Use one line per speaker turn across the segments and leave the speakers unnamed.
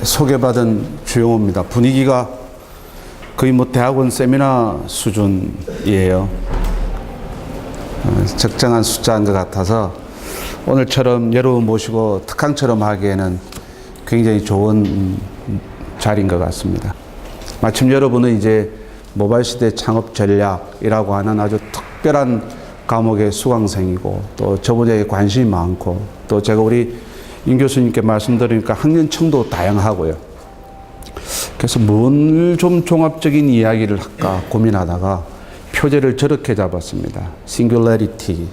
소개받은 주영호입니다. 분위기가 거의 뭐 대학원 세미나 수준이에요. 적정한 숫자인 것 같아서 오늘처럼 여러분 모시고 특강처럼 하기에는 굉장히 좋은 자리인 것 같습니다. 마침 여러분은 이제 모바일 시대 창업 전략이라고 하는 아주 특별한 과목의 수강생이고 또 저 분야에 관심이 많고 또 제가 우리 임 교수님께 말씀드리니까 학년층도 다양하고요. 그래서 뭘 좀 종합적인 이야기를 할까 고민하다가 표제를 저렇게 잡았습니다. 싱귤러리티,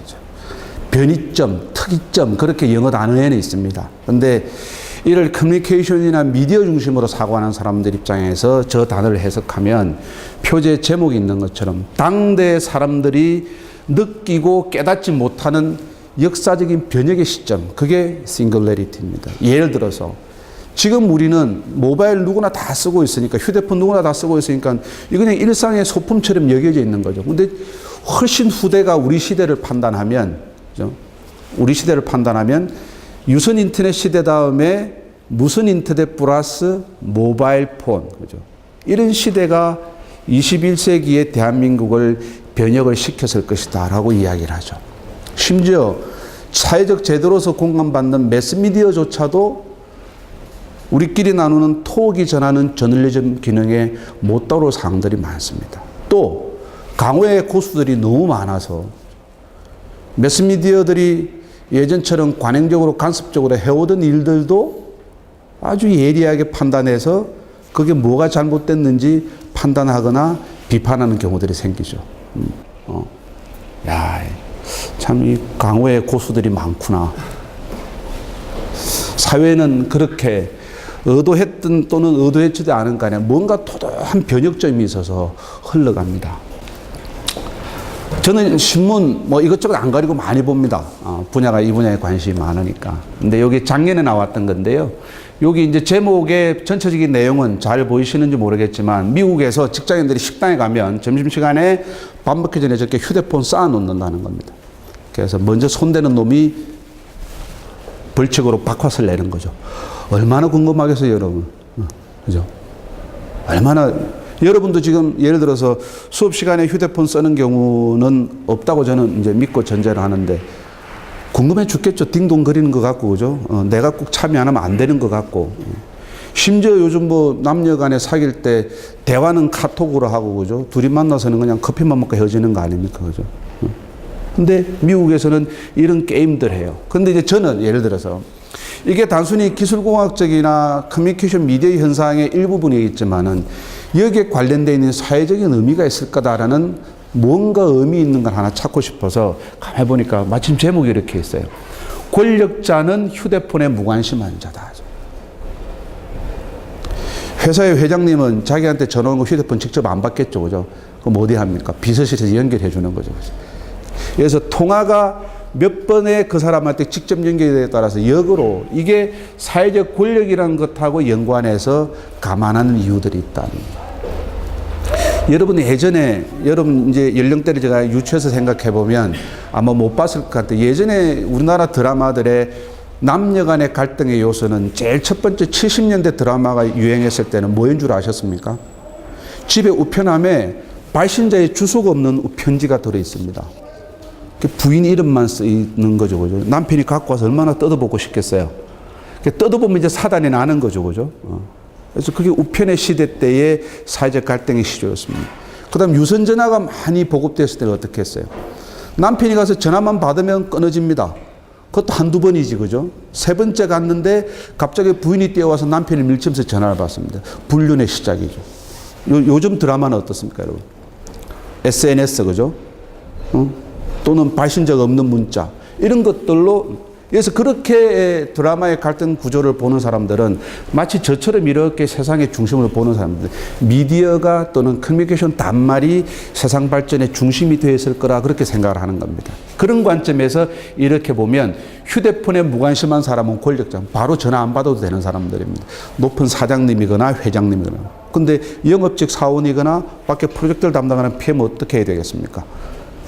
변이점, 특이점, 그렇게 영어 단어에는 있습니다. 근데 이를 커뮤니케이션이나 미디어 중심으로 사고하는 사람들 입장에서 저 단어를 해석하면 표제 제목이 있는 것처럼 당대 사람들이 느끼고 깨닫지 못하는 역사적인 변혁의 시점, 그게 싱귤러리티입니다. 예를 들어서 지금 우리는 모바일 누구나 다 쓰고 있으니까, 휴대폰 누구나 다 쓰고 있으니까 이거 그냥 일상의 소품처럼 여겨져 있는 거죠. 근데 훨씬 후대가 우리 시대를 판단하면, 그죠? 우리 시대를 판단하면 유선 인터넷 시대 다음에 무선 인터넷 플러스 모바일 폰, 그죠? 이런 시대가 21세기의 대한민국을 변혁을 시켰을 것이다 라고 이야기를 하죠. 심지어 사회적 제도로서 공감받는 매스미디어조차도 우리끼리 나누는 톡이 전하는 저널리즘 기능에 못 따라올 사항들이 많습니다. 또 강호의 고수들이 너무 많아서 매스미디어들이 예전처럼 관행적으로 간섭적으로 해오던 일들도 아주 예리하게 판단해서 그게 뭐가 잘못됐는지 판단하거나 비판하는 경우들이 생기죠. 야, 참 이 강호의 고수들이 많구나. 사회는 그렇게 의도했든 또는 의도했지도 않은 간에 뭔가 토도한 변혁점이 있어서 흘러갑니다. 저는 신문 뭐 이것저것 안 가리고 많이 봅니다. 분야가 이 분야에 관심이 많으니까. 근데 여기 작년에 나왔던 건데요. 여기 이제 제목의 전체적인 내용은 잘 보이시는지 모르겠지만 미국에서 직장인들이 식당에 가면 점심시간에 밥 먹기 전에 저렇게 휴대폰 쌓아 놓는다는 겁니다. 그래서 먼저 손대는 놈이 벌칙으로 박화를 내는 거죠. 얼마나 궁금하겠어요, 여러분. 그죠? 얼마나, 여러분도 지금 예를 들어서 수업 시간에 휴대폰 쓰는 경우는 없다고 저는 이제 믿고 전제를 하는데 궁금해 죽겠죠. 딩동거리는 것 같고, 그죠? 내가 꼭 참여 안 하면 안 되는 것 같고. 심지어 요즘 뭐 남녀 간에 사귈 때 대화는 카톡으로 하고, 그죠? 둘이 만나서는 그냥 커피만 먹고 헤어지는 거 아닙니까? 그죠? 근데 미국에서는 이런 게임들 해요. 근데 이제 저는 예를 들어서 이게 단순히 기술공학적이나 커뮤니케이션 미디어 현상의 일부분이겠지만은 여기에 관련되어 있는 사회적인 의미가 있을 거다라는 뭔가 의미 있는 걸 하나 찾고 싶어서 가만히 보니까 마침 제목이 이렇게 있어요. 권력자는 휴대폰에 무관심한 자다. 회사의 회장님은 자기한테 전화 온 거 휴대폰 직접 안 받겠죠. 그죠? 그럼 어디 합니까? 비서실에서 연결해 주는 거죠. 그래서 통화가 몇 번에 그 사람한테 직접 연결에 따라서 역으로 이게 사회적 권력이라는 것하고 연관해서 감안하는 이유들이 있다. 여러분 예전에 여러분 이제 연령대를 제가 유추해서 생각해 보면 아마 못 봤을 것 같아요. 예전에 우리나라 드라마들의 남녀 간의 갈등의 요소는 제일 첫 번째 70년대 드라마가 유행했을 때는 뭐인 줄 아셨습니까? 집에 우편함에 발신자의 주소가 없는 편지가 들어 있습니다. 부인 이름만 쓰이는 거죠, 그죠? 남편이 갖고 와서 얼마나 뜯어보고 싶겠어요. 뜯어보면 이제 사단이 나는 거죠, 그죠? 그래서 그게 우편의 시대 때의 사회적 갈등의 시조였습니다. 그 다음 유선전화가 많이 보급됐을 때는 어떻게 했어요? 남편이 가서 전화만 받으면 끊어집니다. 그것도 한두 번이지, 그죠? 세 번째 갔는데 갑자기 부인이 뛰어와서 남편을 밀치면서 전화를 받습니다. 불륜의 시작이죠. 요즘 드라마는 어떻습니까, 여러분? SNS, 그죠? 또는 발신자가 없는 문자, 이런 것들로. 그래서 그렇게 드라마의 갈등 구조를 보는 사람들은 마치 저처럼 이렇게 세상의 중심을 보는 사람들, 미디어가 또는 커뮤니케이션 단말이 세상 발전의 중심이 되어 있을 거라 그렇게 생각을 하는 겁니다. 그런 관점에서 이렇게 보면 휴대폰에 무관심한 사람은 권력자, 바로 전화 안 받아도 되는 사람들입니다. 높은 사장님이거나 회장님이거나. 근데 영업직 사원이거나 밖에 프로젝트를 담당하는 PM은 어떻게 해야 되겠습니까?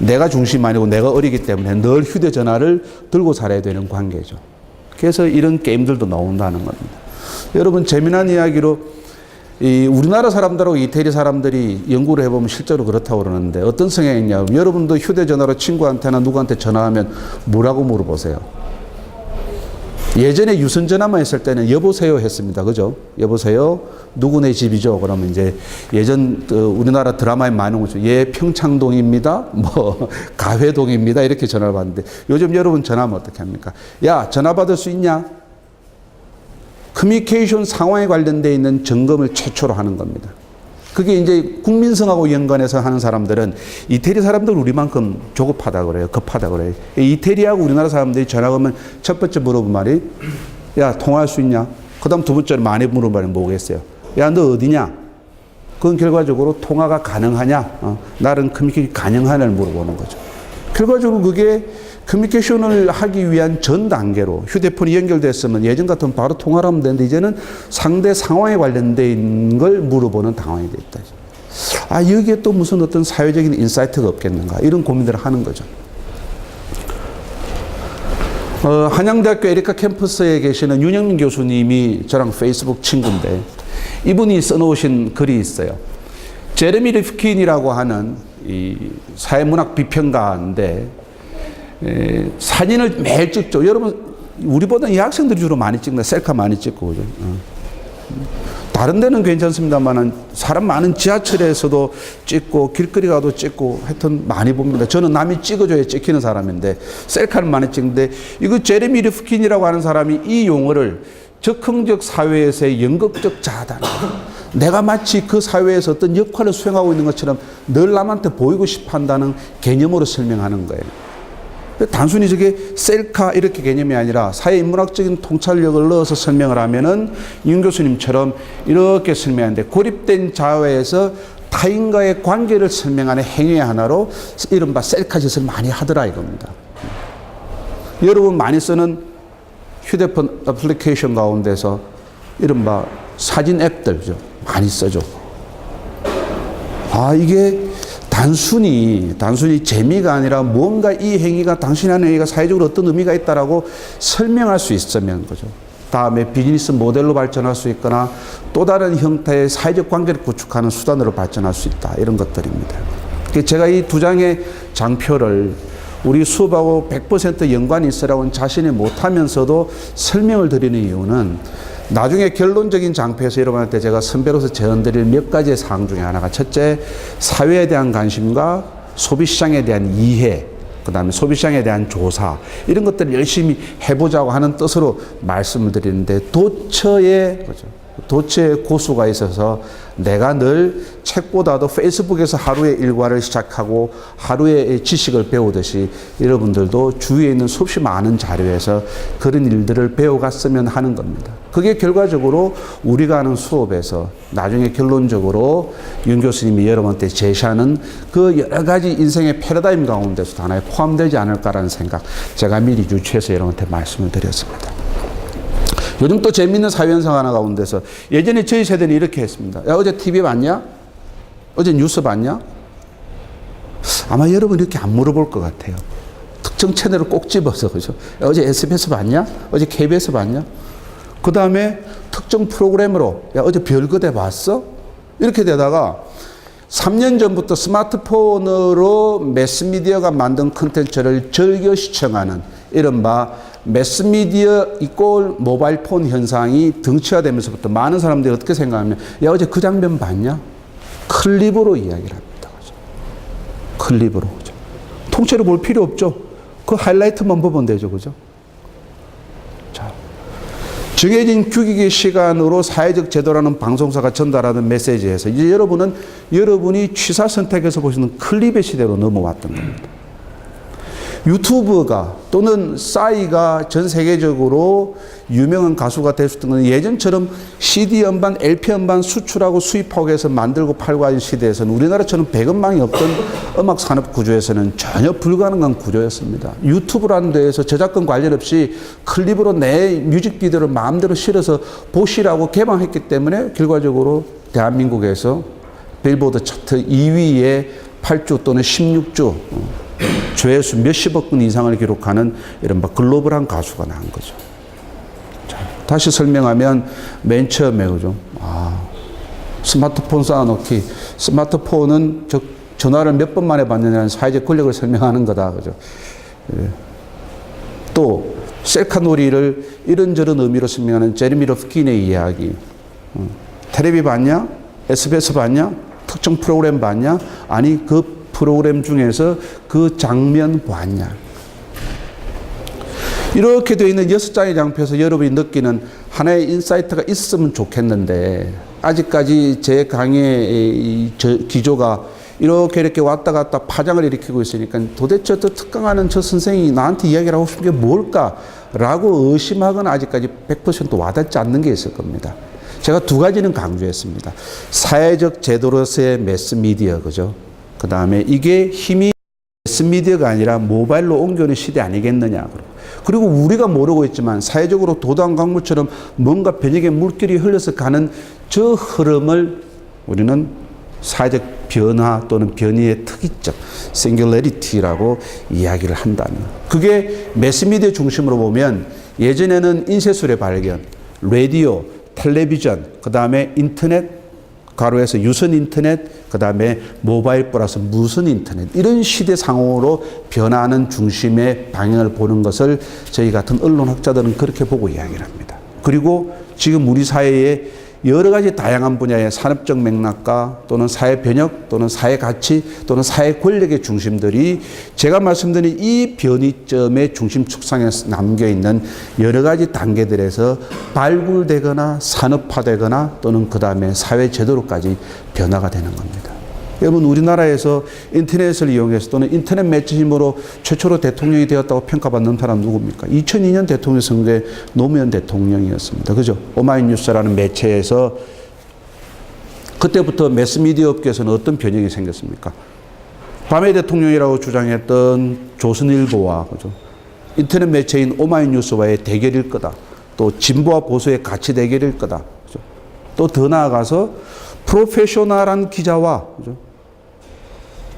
내가 중심 아니고 내가 어리기 때문에 늘 휴대전화를 들고 살아야 되는 관계죠. 그래서 이런 게임들도 나온다는 겁니다. 여러분 재미난 이야기로 이 우리나라 사람들하고 이태리 사람들이 연구를 해보면 실제로 그렇다고 그러는데 어떤 성향이 있냐. 여러분도 휴대전화로 친구한테나 누구한테 전화하면 뭐라고 물어보세요? 예전에 유선전화만 했을 때는 여보세요 했습니다. 그죠? 여보세요? 누구네 집이죠? 그러면 이제 예전 우리나라 드라마에 많이 나오죠. 예, 평창동입니다. 뭐, 가회동입니다. 이렇게 전화를 받는데 요즘 여러분 전화하면 어떻게 합니까? 야, 전화 받을 수 있냐? 커뮤니케이션 상황에 관련되어 있는 점검을 최초로 하는 겁니다. 그게 이제 국민성하고 연관해서 하는 사람들은 이태리 사람들 우리만큼 조급하다 그래요. 급하다 그래요. 이태리하고 우리나라 사람들이 전화 오면 첫 번째 물어본 말이 야, 통화할 수 있냐? 그 다음 두 번째로 많이 물어본 말이 뭐겠어요? 야, 너 어디냐? 그건 결과적으로 통화가 가능하냐? 나는 커뮤니케이션 가능하냐를 물어보는 거죠. 결과적으로 그게 커뮤니케이션을 하기 위한 전 단계로 휴대폰이 연결됐으면 예전 같으면 바로 통화를 하면 되는데 이제는 상대 상황에 관련된 걸 물어보는 상황이 됐다. 아, 여기에 또 무슨 어떤 사회적인 인사이트가 없겠는가 이런 고민들을 하는 거죠. 한양대학교 에리카 캠퍼스에 계시는 윤영민 교수님이 저랑 페이스북 친구인데 이분이 써놓으신 글이 있어요. 제레미 리프킨이라고 하는 이 사회문학 비평가인데 사진을 매일 찍죠. 여러분, 우리보다 이 학생들이 주로 많이 찍는다. 셀카 많이 찍고, 그죠? 다른 데는 괜찮습니다만은 사람 많은 지하철에서도 찍고 길거리 가도 찍고 하여튼 많이 봅니다. 저는 남이 찍어줘야 찍히는 사람인데 셀카를 많이 찍는데 이거 제레미 리프킨이라고 하는 사람이 이 용어를 적흥적 사회에서의 연극적 자아다. 내가 마치 그 사회에서 어떤 역할을 수행하고 있는 것처럼 늘 남한테 보이고 싶어 한다는 개념으로 설명하는 거예요. 단순히 저게 셀카 이렇게 개념이 아니라 사회인문학적인 통찰력을 넣어서 설명을 하면은 윤 교수님처럼 이렇게 설명하는데 고립된 자아에서 타인과의 관계를 설명하는 행위의 하나로 이른바 셀카짓을 많이 하더라 이겁니다. 여러분 많이 쓰는 휴대폰 애플리케이션 가운데서 이른바 사진 앱들죠. 많이 쓰죠. 아, 이게 단순히 재미가 아니라 뭔가 이 행위가 당신이 하는 행위가 사회적으로 어떤 의미가 있다라고 설명할 수 있으면 그죠. 다음에 비즈니스 모델로 발전할 수 있거나 또 다른 형태의 사회적 관계를 구축하는 수단으로 발전할 수 있다. 이런 것들입니다. 제가 이 두 장의 장표를 우리 수업하고 100% 연관이 있으라고는 자신이 못하면서도 설명을 드리는 이유는 나중에 결론적인 장표에서 여러분한테 제가 선배로서 제언드릴 몇 가지의 사항 중에 하나가 첫째, 사회에 대한 관심과 소비시장에 대한 이해, 그 다음에 소비시장에 대한 조사 이런 것들을 열심히 해보자고 하는 뜻으로 말씀을 드리는데 도처의 고수가 있어서 내가 늘 책보다도 페이스북에서 하루의 일과를 시작하고 하루의 지식을 배우듯이 여러분들도 주위에 있는 수없이 많은 자료에서 그런 일들을 배워갔으면 하는 겁니다. 그게 결과적으로 우리가 하는 수업에서 나중에 결론적으로 윤 교수님이 여러분한테 제시하는 그 여러 가지 인생의 패러다임 가운데서도 하나에 포함되지 않을까라는 생각 제가 미리 유추해서 여러분한테 말씀을 드렸습니다. 요즘 또 재미있는 사회현상 하나 가운데서 예전에 저희 세대는 이렇게 했습니다. 야, 어제 TV 봤냐? 어제 뉴스 봤냐? 아마 여러분 이렇게 안 물어볼 것 같아요. 특정 채널을 꼭 집어서, 그죠? 야, 어제 SBS 봤냐? 어제 KBS 봤냐? 그 다음에 특정 프로그램으로, 야, 어제 별거대 봤어? 이렇게 되다가 3년 전부터 스마트폰으로 매스미디어가 만든 콘텐츠를 즐겨 시청하는 이른바 매스미디어 이꼴 모바일폰 현상이 등치화되면서부터 많은 사람들이 어떻게 생각하면 야, 어제 그 장면 봤냐? 클립으로 이야기를 합니다. 그죠? 클립으로. 그죠? 통째로 볼 필요 없죠. 그 하이라이트만 보면 되죠. 그죠? 자, 정해진 규격의 시간으로 사회적 제도라는 방송사가 전달하는 메시지에서 이제 여러분이 취사 선택해서 보시는 클립의 시대로 넘어왔던 겁니다. 유튜브가 또는 싸이가 전 세계적으로 유명한 가수가 될 수 있던 건 예전처럼 CD 음반, LP 음반 수출하고 수입하고 해서 만들고 팔고 하는 시대에서는 우리나라처럼 배급망이 없던 음악 산업 구조에서는 전혀 불가능한 구조였습니다. 유튜브라는 데에서 저작권 관련 없이 클립으로 내 뮤직비디오를 마음대로 실어서 보시라고 개방했기 때문에 결과적으로 대한민국에서 빌보드 차트 2위에 8주 또는 16주 조회수 몇십억 건 이상을 기록하는 이른바 글로벌한 가수가 나온 거죠. 자, 다시 설명하면 맨 처음에 그죠. 스마트폰 쌓아놓기. 스마트폰은 전화를 몇 번 만에 받느냐는 사회적 권력을 설명하는 거다. 그죠. 또 셀카 놀이를 이런저런 의미로 설명하는 제레미 러프킨의 이야기. 텔레비 봤냐? SBS 봤냐? 특정 프로그램 봤냐? 아니 그 프로그램 중에서 그 장면 봤냐? 이렇게 되어 있는 6장의 장표에서 여러분이 느끼는 하나의 인사이트가 있으면 좋겠는데 아직까지 제 강의의 기조가 이렇게 왔다 갔다 파장을 일으키고 있으니까 도대체 저 특강하는 저 선생이 나한테 이야기를 하고 싶은 게 뭘까라고 의심하거나 아직까지 100% 와닿지 않는 게 있을 겁니다. 제가 두 가지는 강조했습니다. 사회적 제도로서의 매스미디어, 그죠? 그 다음에 이게 힘이 매스미디어가 아니라 모바일로 옮겨오는 시대 아니겠느냐. 그리고 우리가 모르고 있지만 사회적으로 도단 강물처럼 뭔가 변혁의 물결이 흘러서 가는 저 흐름을 우리는 사회적 변화 또는 변이의 특이점, 싱귤러리티라고 이야기를 한다는. 그게 매스미디어 중심으로 보면 예전에는 인쇄술의 발견, 라디오, 텔레비전, 그 다음에 인터넷, 가로에서 유선 인터넷, 그 다음에 모바일 플러스 무선 인터넷, 이런 시대상으로 변화하는 중심의 방향을 보는 것을 저희 같은 언론학자들은 그렇게 보고 이야기를 합니다. 그리고 지금 우리 사회에 여러 가지 다양한 분야의 산업적 맥락과 또는 사회 변혁 또는 사회 가치 또는 사회 권력의 중심들이 제가 말씀드린 이 변이점의 중심 축상에 남겨있는 여러 가지 단계들에서 발굴되거나 산업화되거나 또는 그 다음에 사회 제도로까지 변화가 되는 겁니다. 여러분 우리나라에서 인터넷을 이용해서 또는 인터넷 매체 힘으로 최초로 대통령이 되었다고 평가받는 사람 누굽니까? 2002년 대통령 선거에 노무현 대통령이었습니다. 그죠? 오마이뉴스라는 매체에서 그때부터 매스미디어 업계에서는 어떤 변형이 생겼습니까? 밤의 대통령이라고 주장했던 조선일보와 그죠? 인터넷 매체인 오마이뉴스와의 대결일 거다. 또 진보와 보수의 가치 대결일 거다. 그죠? 또 더 나아가서 프로페셔널한 기자와 그죠?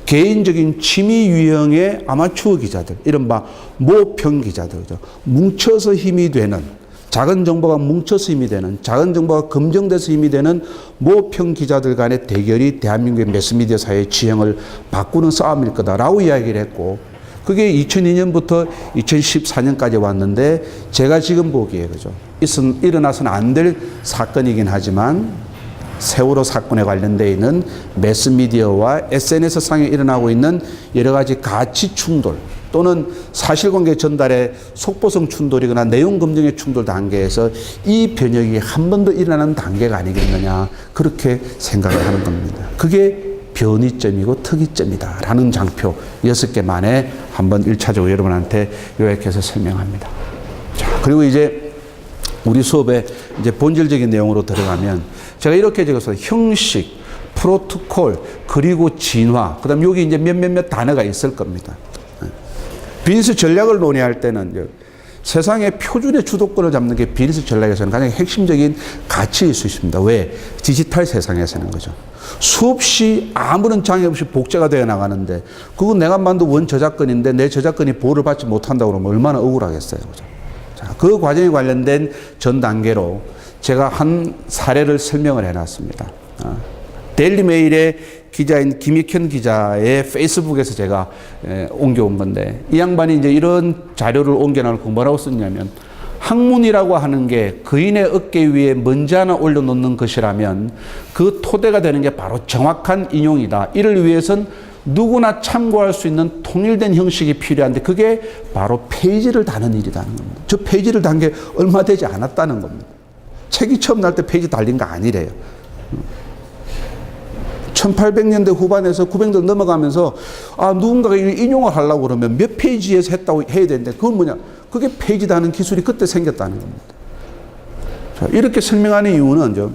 개인적인 취미 유형의 아마추어 기자들, 이른바 모평 기자들, 그죠? 뭉쳐서 힘이 되는, 작은 정보가 뭉쳐서 힘이 되는, 작은 정보가 검증돼서 힘이 되는 모평 기자들 간의 대결이 대한민국의 매스미디어 사회의 지형을 바꾸는 싸움일 거다라고 이야기를 했고, 그게 2002년부터 2014년까지 왔는데, 제가 지금 보기에, 그죠? 일어나서는 안 될 사건이긴 하지만, 세월호 사건에 관련되어 있는 매스미디어와 SNS상에 일어나고 있는 여러 가지 가치 충돌 또는 사실관계 전달의 속보성 충돌이거나 내용 검증의 충돌 단계에서 이 변혁이 한 번 더 일어나는 단계가 아니겠느냐 그렇게 생각을 하는 겁니다. 그게 변이점이고 특이점이다라는 장표 6개 만에 한번 1차적으로 여러분한테 요약해서 설명합니다. 자, 그리고 이제 우리 수업의 이제 본질적인 내용으로 들어가면 제가 이렇게 적었어요. 형식, 프로토콜, 그리고 진화. 그 다음 여기 이제 몇몇 단어가 있을 겁니다. 비즈니스 전략을 논의할 때는 세상의 표준의 주도권을 잡는 게 비즈니스 전략에서는 가장 핵심적인 가치일 수 있습니다. 왜? 디지털 세상에서는 거죠. 수없이 아무런 장애 없이 복제가 되어 나가는데 그건 내가 만든 원 저작권인데 내 저작권이 보호를 받지 못한다고 그러면 얼마나 억울하겠어요. 그죠? 자, 그 과정에 관련된 전 단계로 제가 한 사례를 설명을 해놨습니다. 데일리메일의 기자인 김익현 기자의 페이스북에서 제가 옮겨온 건데 이 양반이 이제 이런 자료를 옮겨놓고 뭐라고 썼냐면 학문이라고 하는 게 거인의 어깨 위에 먼지 하나 올려놓는 것이라면 그 토대가 되는 게 바로 정확한 인용이다. 이를 위해선 누구나 참고할 수 있는 통일된 형식이 필요한데 그게 바로 페이지를 다는 일이라는 겁니다. 저 페이지를 단 게 얼마 되지 않았다는 겁니다. 책이 처음 날 때 페이지 달린 거 아니래요. 1800년대 후반에서 900년대 넘어가면서 누군가가 인용을 하려고 그러면 몇 페이지에서 했다고 해야 되는데 그건 뭐냐? 그게 페이지 다는 기술이 그때 생겼다는 겁니다. 자, 이렇게 설명하는 이유는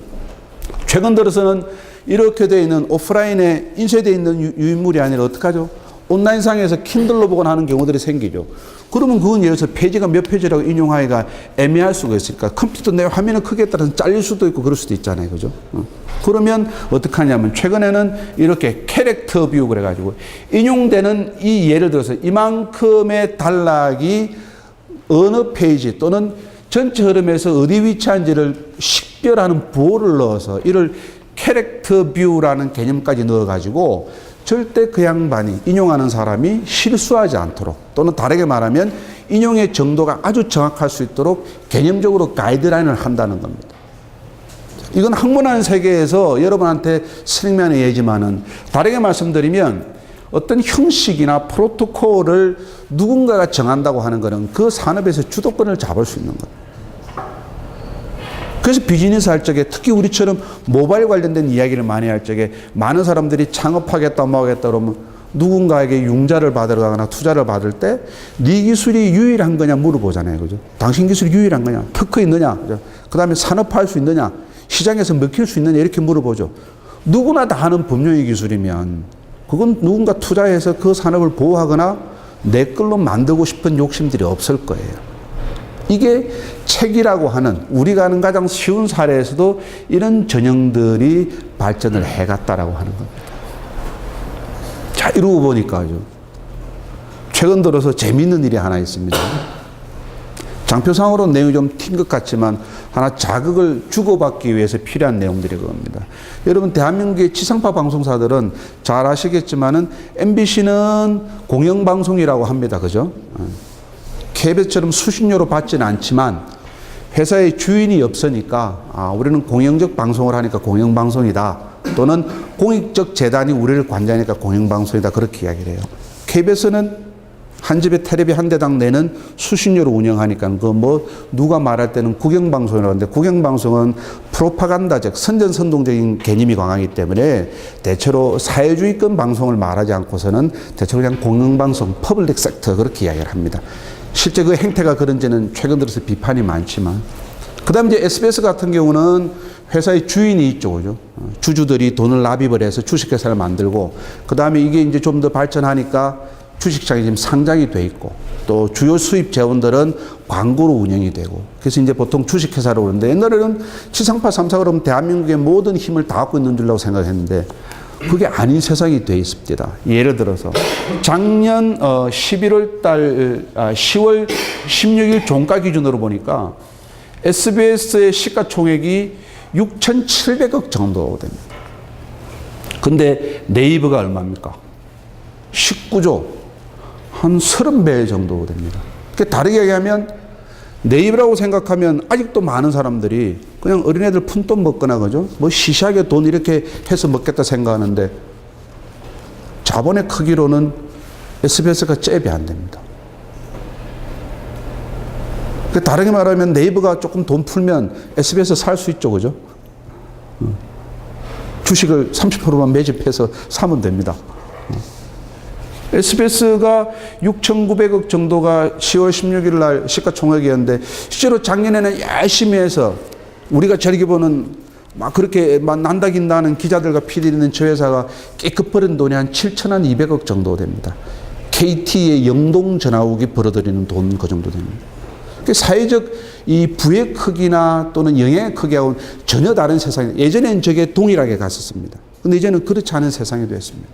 최근 들어서는 이렇게 되어 있는 오프라인에 인쇄되어 있는 유인물이 아니라 어떡하죠? 온라인상에서 킨들로 보거나 하는 경우들이 생기죠. 그러면 그건 예를 들어서 페이지가 몇 페이지라고 인용하기가 애매할 수가 있으니까 컴퓨터 내 화면의 크기에 따라서 잘릴 수도 있고 그럴 수도 있잖아요. 그죠? 그러면 어떻게 하냐면 최근에는 이렇게 캐릭터 뷰 그래가지고 인용되는 이 예를 들어서 이만큼의 단락이 어느 페이지 또는 전체 흐름에서 어디 위치한지를 식별하는 보호를 넣어서 이를 캐릭터 뷰라는 개념까지 넣어가지고 절대 그 양반이 인용하는 사람이 실수하지 않도록 또는 다르게 말하면 인용의 정도가 아주 정확할 수 있도록 개념적으로 가이드라인을 한다는 겁니다. 이건 학문하는 세계에서 여러분한테 설명의 예지만은 다르게 말씀드리면 어떤 형식이나 프로토콜을 누군가가 정한다고 하는 것은 그 산업에서 주도권을 잡을 수 있는 겁니다. 그래서 비즈니스 할 적에 특히 우리처럼 모바일 관련된 이야기를 많이 할 적에 많은 사람들이 창업하겠다 뭐 하겠다 그러면 누군가에게 융자를 받으러 가거나 투자를 받을 때 네 기술이 유일한 거냐 물어보잖아요. 그죠? 당신 기술이 유일한 거냐? 특허 있느냐? 그죠? 그 다음에 산업화할 수 있느냐? 시장에서 먹힐 수 있느냐? 이렇게 물어보죠. 누구나 다 하는 법령의 기술이면 그건 누군가 투자해서 그 산업을 보호하거나 내 걸로 만들고 싶은 욕심들이 없을 거예요. 이게 책이라고 하는 우리가 아는 가장 쉬운 사례에서도 이런 전형들이 발전을 해갔다라고 하는 겁니다. 자, 이러고 보니까요. 최근 들어서 재미있는 일이 하나 있습니다. 장표상으로 내용이 좀 튄 것 같지만 하나 자극을 주고받기 위해서 필요한 내용들이 그겁니다. 여러분 대한민국의 지상파 방송사들은 잘 아시겠지만은 MBC는 공영방송이라고 합니다. 그죠? KBS처럼 수신료로 받지는 않지만 회사의 주인이 없으니까 우리는 공영적 방송을 하니까 공영방송이다. 또는 공익적 재단이 우리를 관장하니까 공영방송이다. 그렇게 이야기를 해요. KBS는 한 집에 텔레비 한 대당 내는 수신료로 운영하니까 그 뭐 누가 말할 때는 국영방송이라고 하는데 국영방송은 프로파간다적 선전선동적인 개념이 강하기 때문에 대체로 사회주의권 방송을 말하지 않고서는 대체로 그냥 공영방송, 퍼블릭 섹터 그렇게 이야기를 합니다. 실제 그 행태가 그런지는 최근 들어서 비판이 많지만 그 다음에 이제 SBS 같은 경우는 회사의 주인이 있죠. 그죠? 주주들이 돈을 납입을 해서 주식회사를 만들고 그 다음에 이게 이제 좀 더 발전하니까 주식시장이 지금 상장이 돼 있고 또 주요 수입 재원들은 광고로 운영이 되고 그래서 이제 보통 주식회사로 오는데 옛날에는 지상파 3사 그러면 대한민국의 모든 힘을 다 갖고 있는 줄로 생각했는데 그게 아닌 세상이 돼 있습니다. 예를 들어서 작년 10월 16일 종가 기준으로 보니까 SBS의 시가총액이 6,700억 정도 됩니다. 근데 네이버가 얼마입니까? 19조. 한 30배 정도 됩니다. 그러니까 다르게 얘기하면 네이버라고 생각하면 아직도 많은 사람들이 그냥 어린애들 푼돈 먹거나 그죠? 뭐 시시하게 돈 이렇게 해서 먹겠다 생각하는데 자본의 크기로는 SBS가 잽이 안 됩니다. 그러니까 다르게 말하면 네이버가 조금 돈 풀면 SBS 살 수 있죠. 그죠? 주식을 30%만 매집해서 사면 됩니다. SBS가 6,900억 정도가 10월 16일 날 시가총액이었는데 실제로 작년에는 열심히 해서 우리가 저렇게 보는 막 그렇게 막 난다긴다는 기자들과 PD는 저 회사가 깨끗 버린 돈이 한 7,200억 정도 됩니다. KT의 영동 전화욱이 벌어들이는 돈 그 정도 됩니다. 사회적 이 부의 크기나 또는 영향의 크기하고는 전혀 다른 세상이 예전에는 저게 동일하게 갔었습니다. 근데 이제는 그렇지 않은 세상이 됐습니다.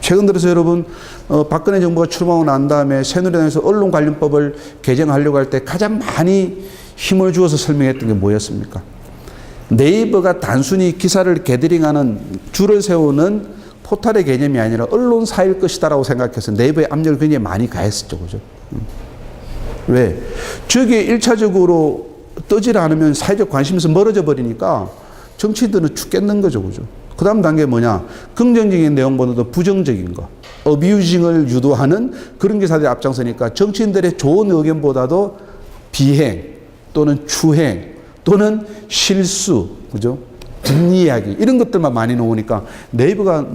최근 들어서 여러분 박근혜 정부가 출범하고 난 다음에 새누리당에서 언론관련법을 개정하려고 할 때 가장 많이 힘을 주어서 설명했던 게 뭐였습니까? 네이버가 단순히 기사를 게더링하는 줄을 세우는 포털의 개념이 아니라 언론사일 것이다라고 생각해서 네이버에 압력을 굉장히 많이 가했었죠. 그죠? 왜? 저게 1차적으로 뜨질 않으면 사회적 관심에서 멀어져 버리니까 정치인들은 죽겠는 거죠. 그죠? 그 다음 단계 뭐냐? 긍정적인 내용보다도 부정적인 거. 어뷰징을 유도하는 그런 기사들이 앞장서니까 정치인들의 좋은 의견보다도 비행 또는 추행 또는 실수, 그죠? 뒷이야기 이런 것들만 많이 나오니까 네이버가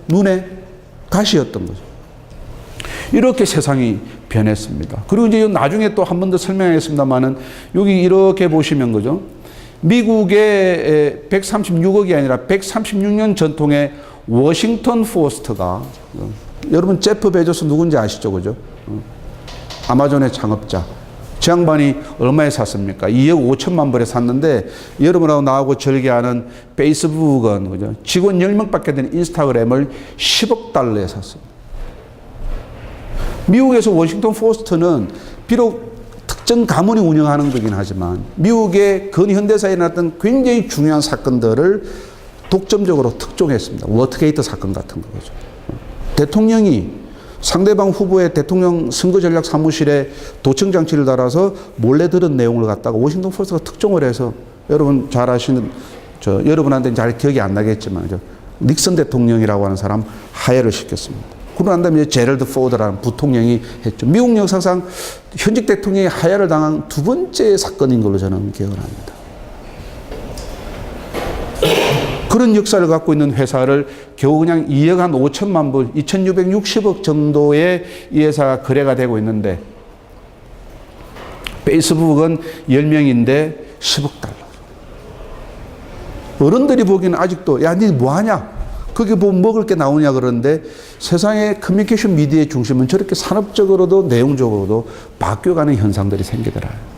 눈에 가시였던 거죠. 이렇게 세상이 변했습니다. 그리고 이제 나중에 또 한 번 더 설명하겠습니다만은 여기 이렇게 보시면 그죠? 미국의 136억이 아니라 136년 전통의 워싱턴 포스트가 여러분 제프 베조스 누군지 아시죠? 그죠? 아마존의 창업자. 저 양반이 얼마에 샀습니까? 2억 5천만 불에 샀는데 여러분하고 나하고 절개하는 페이스북은 그죠? 직원 10명밖에 되는 인스타그램을 10억 달러에 샀습니다. 미국에서 워싱턴 포스트는 비록 전 가문이 운영하는 거긴 하지만 미국의 근현대사에 일어났던 굉장히 중요한 사건들을 독점적으로 특종했습니다. 워터게이트 사건 같은 거죠. 대통령이 상대방 후보의 대통령 선거전략 사무실에 도청 장치를 달아서 몰래 들은 내용을 갖다가 워싱턴 포스트가 특종을 해서 여러분 잘 아시는 여러분한테는 잘 기억이 안 나겠지만 닉슨 대통령이라고 하는 사람 하야를 시켰습니다. 그러고 난 다음에 제럴드 포드라는 부통령이 했죠. 미국 역사상 현직 대통령이 하야를 당한 두 번째 사건인 걸로 저는 기억을 합니다. 그런 역사를 갖고 있는 회사를 겨우 그냥 2억 한 5천만 불, 2,660억 정도의 이 회사가 거래가 되고 있는데 페이스북은 10명인데 10억 달러. 어른들이 보기에는 아직도 야, 니 뭐하냐? 거기 뭐 먹을 게 나오냐 그러는데 세상의 커뮤니케이션 미디어의 중심은 저렇게 산업적으로도 내용적으로도 바뀌어가는 현상들이 생기더라고요.